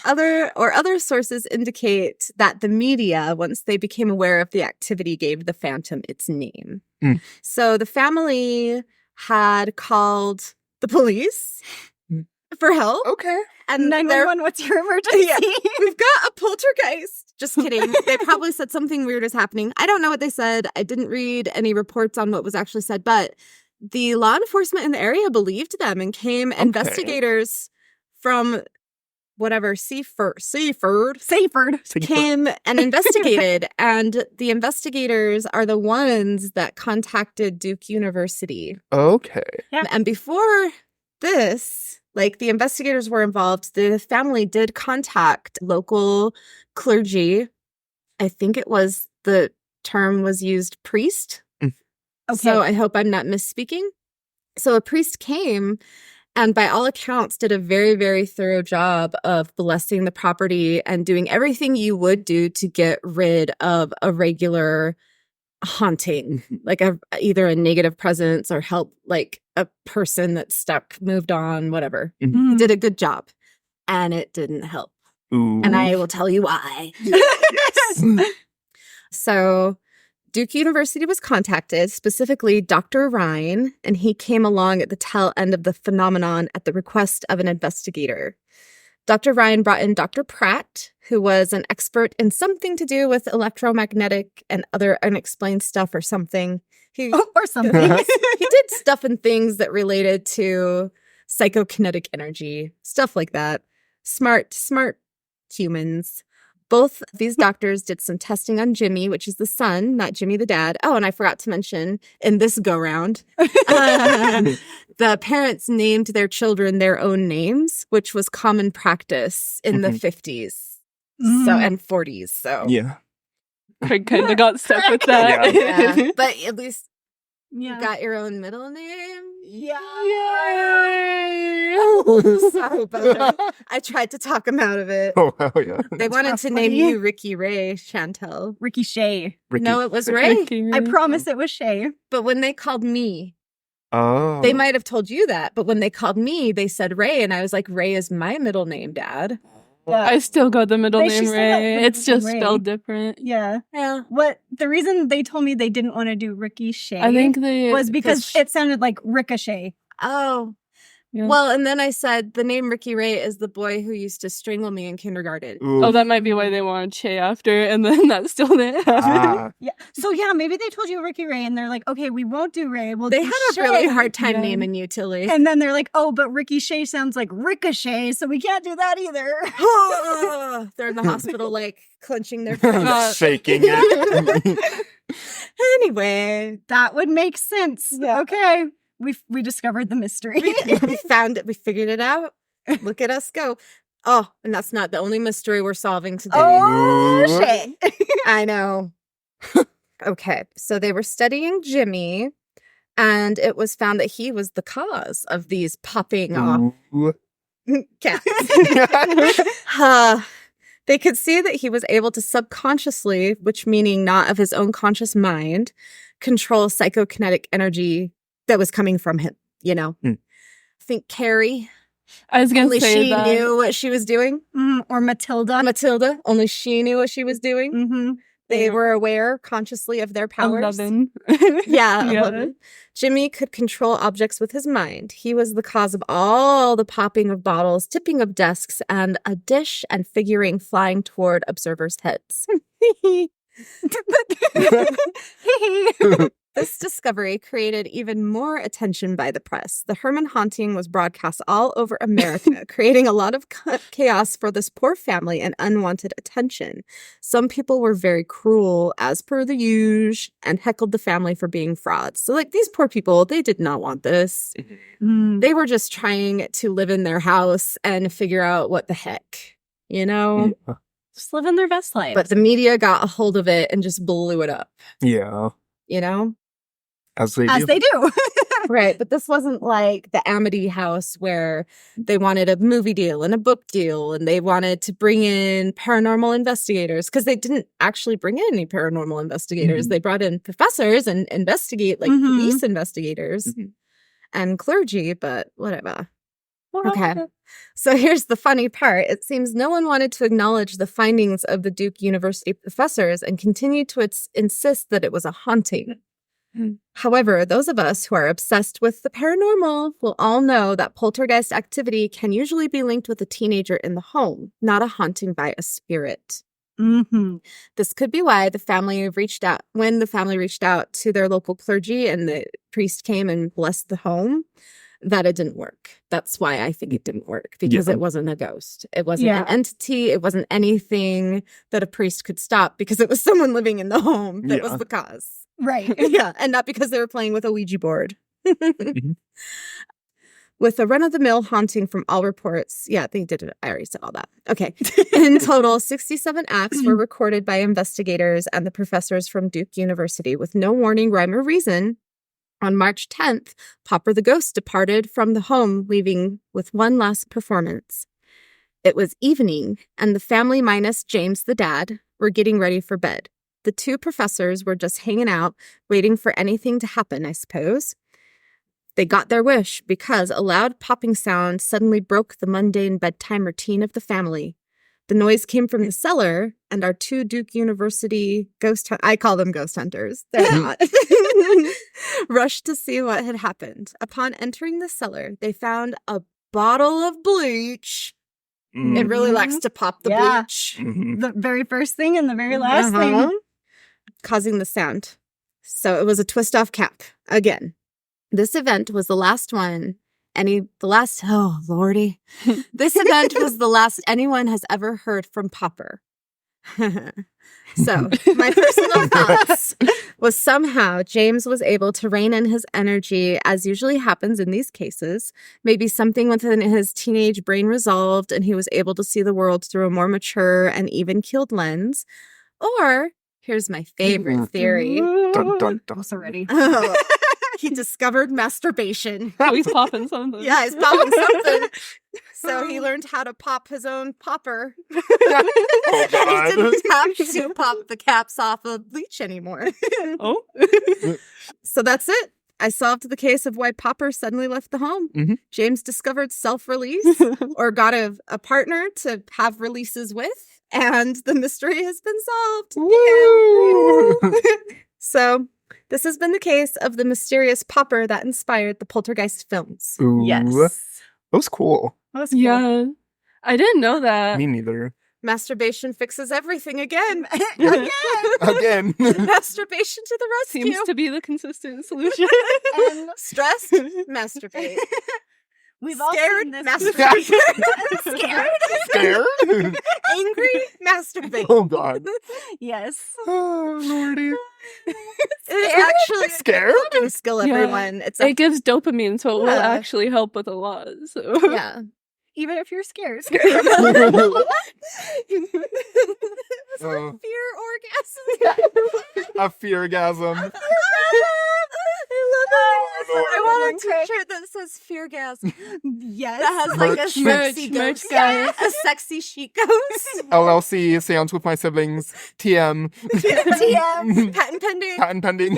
Other sources indicate that the media, once they became aware of the activity, gave the phantom its name. Mm. So the family had called the police for help. Okay. And they're 911, what's your emergency? Yeah. We've got a poltergeist. Just kidding. They probably said something weird is happening. I don't know what they said. I didn't read any reports on what was actually said, but the law enforcement in the area believed them and came investigators from whatever Seaford came and investigated. And the investigators are the ones that contacted Duke University. Okay. Yeah. And before this, like the investigators were involved, the family did contact local clergy. I think it was the term was used priest. Okay. So I hope I'm not misspeaking. So a priest came and by all accounts did a very, very thorough job of blessing the property and doing everything you would do to get rid of a regular haunting, like either a negative presence or help like a person that's stuck, moved on, whatever. Mhm. He did a good job and it didn't help. Ooh. And I will tell you why. Yes. So Duke University was contacted, specifically Dr. Ryan, and he came along at the tail end of the phenomenon at the request of an investigator. Dr. Ryan brought in Dr. Pratt, who was an expert in something to do with electromagnetic and other unexplained stuff or something. Or something. He did stuff and things that related to psychokinetic energy, stuff like that. Smart humans. Both these doctors did some testing on Jimmy, which is the son, not Jimmy the dad. Oh, and I forgot to mention in this go-round, the parents named their children their own names, which was common practice in the 50s and 40s. So Yeah. I kind of got stuck with that. yeah. But at least Yeah. you got your own middle name. Yeah. Sorry about that. I tried to talk them out of it. Oh, hell yeah. They wanted to name you Ricky Ray Chantel. Ricky Shay. Ricky. No, it was Ray. Ricky. I promise it was Shay. But when they called me, Oh. they might have told you that. But when they called me, they said Ray. And I was like, Ray is my middle name, Dad. I still got the middle She name still got Ray. the It's just Ray. spelled different. Yeah. Yeah. The reason they told me they didn't want to do Ricky Shay I think they was because it sounded like Ricochet. Oh. Yeah. Well, and then I said the name Ricky Ray is the boy who used to strangle me in kindergarten. Ooh. Oh, that might be why they wanted Shay after, and then that still didn't happen. Ah. Yeah. So yeah, maybe they told you Ricky Ray and they're like, okay, we won't do Ray. We'll They do had a Shay. really hard time Yeah. naming you, Tilly. And then they're like, oh, but Ricky Shay sounds like Ricochet, so we can't do that either. They're in the hospital, like, clenching their God. fists. Shaking it. Anyway, That would make sense. Yeah. Okay. We discovered the mystery. we found it. We figured it out. Look at us go. Oh, and that's not the only mystery we're solving today. Oh, Ooh. shit. I know. Okay, so they were studying Jimmy, and it was found that he was the cause of these popping off Ooh. cats. They could see that he was able to subconsciously, which meaning not of his own conscious mind, control psychokinetic energy that was coming from him, you know? Hmm. I think Carrie, I was gonna only say she that. knew what she was doing. Or Matilda. Matilda, only she knew what she was doing. Mm-hmm. They Yeah. were aware consciously of their powers. 11. Yeah, Yeah. 11. Jimmy could control objects with his mind. He was the cause of all the popping of bottles, tipping of desks, and a dish and figurine flying toward observers' heads. This discovery created even more attention by the press. The Herman haunting was broadcast all over America, creating a lot of chaos for this poor family and unwanted attention. Some people were very cruel, as per the usual, and heckled the family for being frauds. So, like, these poor people, they did not want this. They were just trying to live in their house and figure out what the heck, you know? Yeah. Just living their best life. But the media got a hold of it and just blew it up, Yeah. you know? As they As do. they do. Right, but this wasn't like the Amity House where they wanted a movie deal and a book deal and they wanted to bring in paranormal investigators because they didn't actually bring in any paranormal investigators. Mhm. They brought in professors and investigate, like Mhm. police investigators Mhm. and clergy, but whatever. Okay. So here's the funny part. It seems no one wanted to acknowledge the findings of the Duke University professors and continued to insist that it was a haunting. However, those of us who are obsessed with the paranormal will all know that poltergeist activity can usually be linked with a teenager in the home, not a haunting by a spirit. Mm-hmm. This could be why the family reached out to their local clergy and the priest came and blessed the home, that it didn't work. That's why I think it didn't work, because Yeah. it wasn't a ghost. It wasn't Yeah. an entity. It wasn't anything that a priest could stop because it was someone living in the home that was Yeah. the cause. Right. Yeah, and not because they were playing with a Ouija board. Mhm. With a run-of-the-mill haunting from all reports. Yeah, they did it. I already said all that. Okay. In total, 67 acts were recorded by investigators and the professors from Duke University with no warning, rhyme, or reason. On March 10th, Popper the Ghost departed from the home, leaving with one last performance. It was evening, and the family minus James the dad were getting ready for bed. The two professors were just hanging out, waiting for anything to happen, I suppose. They got their wish because a loud popping sound suddenly broke the mundane bedtime routine of the family. The noise came from the cellar, and our two Duke University I call them ghost hunters. They're not. Rushed to see what had happened. Upon entering the cellar, they found a bottle of bleach It really likes to pop the Yeah. bleach, The very first thing and the very last thing. causing the sound. So it was a twist-off cap again. This event was the last one. Oh, Lordy. This event was the last anyone has ever heard from Popper. So, my personal thoughts was somehow James was able to rein in his energy, as usually happens in these cases. Maybe something within his teenage brain resolved, and he was able to see the world through a more mature and even-keeled lens. Or, here's my favorite theory. Dun, dun, dun. Already. He discovered masturbation. Oh, he's popping something. Yeah, he's popping something. So he learned how to pop his own popper. Oh, God. He didn't have to pop the caps off of bleach anymore. Oh. So that's it. I solved the case of why Popper suddenly left the home. Mhm. James discovered self-release or got a partner to have releases with, and the mystery has been solved. Woo! So this has been the case of the mysterious Popper that inspired the Poltergeist films. Ooh, Yes. that was cool. That was cool. Yeah. I didn't know that. Me neither. Masturbation fixes everything again. Again. Masturbation to the rescue. Seems to be the consistent solution. And stressed, masturbate. We've all Scared, seen this. masturbate. Scared? Scared? Angry, masturbate. Oh, God. Yes. Oh, Lordy. It's actually Scared? a coping skill, Yeah. everyone. It's It gives dopamine, so it will Yeah. actually help with a lot. So. yeah. Even if you're scared. It's like fear orgasm. A feargasm. I want a t-shirt that says feargasm. Yes. That has like a Merch. sexy Merch, ghost. guys. A sexy chic ghost. LLC, Seance with my siblings, TM. TM. Patent pending. Patent pending.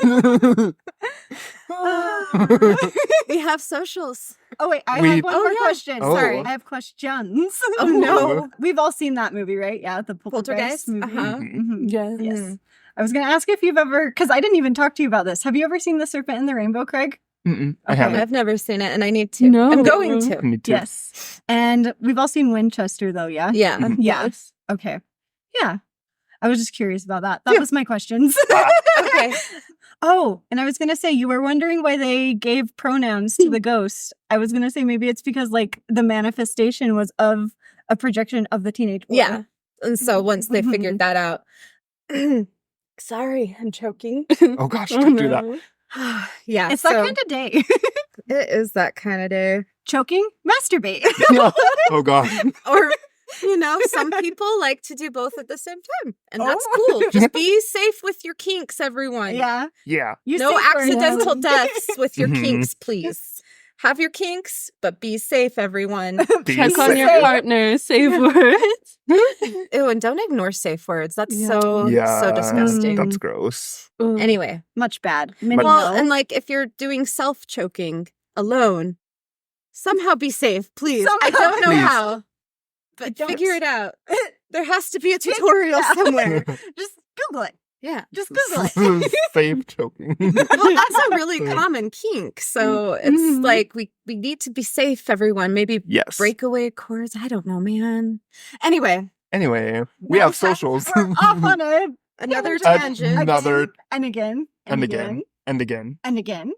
We have socials. Oh, wait. I We- have one Oh, more yeah. question. Oh. Sorry. I have questions. Oh, no. We've all seen that movie, right? Yeah. The Poltergeist Poltergeist? movie. Uh-huh. Mhm. Yes. Yes. I was going to ask if you've ever, because I didn't even talk to you about this. Have you ever seen The Serpent and the Rainbow, Craig? Mm-mm, I Okay. haven't. I've never seen it, and I need to. No. I'm going to. Me too. Yes. And we've all seen Winchester, though, yeah? Yeah. Mhm. Yeah. Yes. Okay. Yeah. I was just curious about that. That was my questions. Okay. Oh, and I was going to say, you were wondering why they gave pronouns to the ghost. I was going to say maybe it's because, like, the manifestation was of a projection of the teenage boy. Yeah. And so once they figured that out, sorry, I'm choking. Oh, gosh, don't do that. Yeah. It's that kind of day. It is that kind of day. Choking, masturbate. Oh, God. Or, some people like to do both at the same time. And that's cool. Just be safe with your kinks, everyone. Yeah. Yeah. You No safe word. accidental deaths with your Mhm. kinks, please. Have your kinks, but be safe, everyone. Be Check on safe. your partner. Save words. Ew, and don't ignore safe words. That's Yeah. so disgusting. That's gross. Anyway. Much bad. Well, and like if you're doing self-choking alone, somehow be safe, please. I Somehow. don't know Please. how, but figure it out. There has to be a tutorial somewhere. just Google it. Yeah. Just Google it. Safe choking. Well, that's a really common kink. So it's like we need to be safe, everyone. Maybe Yes. breakaway cords. I don't know, man. Anyway, Anyway, we have socials. We're off on another tangent. Another and again. and again and again And again.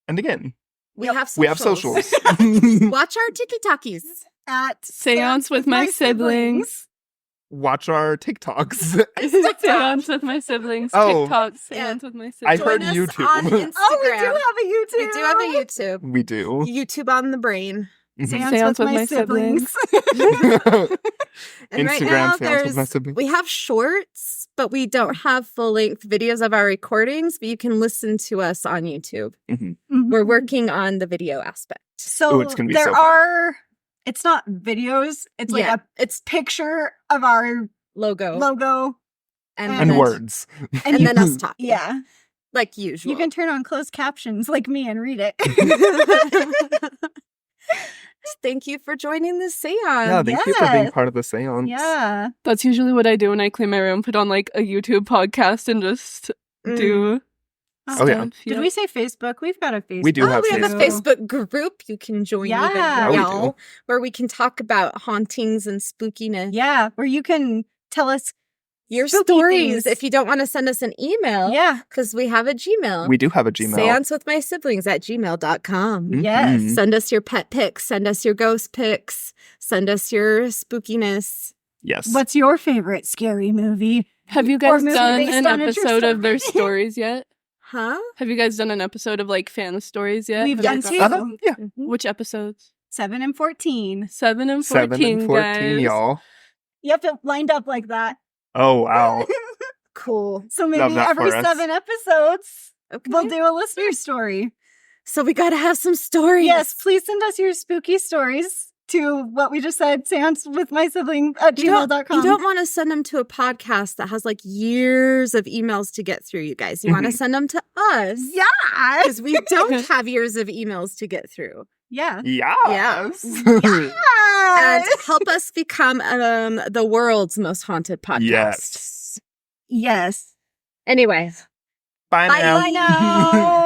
and again. We have socials. We have socials. Watch our TikTokies. At Seance with my siblings. Watch our TikToks. Seance with my siblings. Oh. TikTok. Seance with my I siblings. heard Join us YouTube. on Instagram. Oh, we do have a YouTube. We do have a YouTube. We do. YouTube on the brain. Seance with my siblings. And right Instagram now, Seance with my siblings. we have shorts, but we don't have full-length videos of our recordings, but you can listen to us on YouTube. We're working on the video aspect. So Ooh, it's gonna be there so fun. are, it's not videos, it's like a it's picture of our logo logo. and And then- words. and you- then us talking. Yeah. Like usual. You can turn on closed captions like me and read it. Thank you for joining the seance. Yeah, thank you for being yes. part of the seance. Yeah. That's usually what I do when I clean my room. Put on like a YouTube podcast and just do Oh, yeah. stuff. Did Yep. we say Facebook? We've got a Facebook. We do have we have a Facebook. Facebook group you can join Yeah. even, Yeah, we y'all, do. where we can talk about hauntings and spookiness. Yeah, where you can tell us Your spooky stories. things. If you don't want to send us an email, Yeah. because we have a Gmail. We do have a Gmail. seancewithmysiblings@gmail.com. Yes. Mhm. Send us your pet pics. Send us your ghost pics. Send us your spookiness. Yes. What's your favorite scary movie? Have you Or guys movie done based an on a true episode of their story? stories yet? Huh? Have you guys done an episode of like fan stories yet? We've Have done you two. got- Yeah. Which episodes? 7 and 14. 7 and 14, 7 and 14, guys. y'all. Yep, it lined up like that. Oh, wow. Cool. So maybe that every for us. 7 episodes, Okay. we'll do a listener story. So we got to have some stories. Yes, please send us your spooky stories to what we just said, seancewithmysibling@gmail.com. You don't want to send them to a podcast that has like years of emails to get through, you guys. You want to send them to us. Yeah. Because we don't have years of emails to get through. Yeah. Yes. And help us become the world's most haunted podcast. Yes. Yes. Anyway. Bye now. Bye now.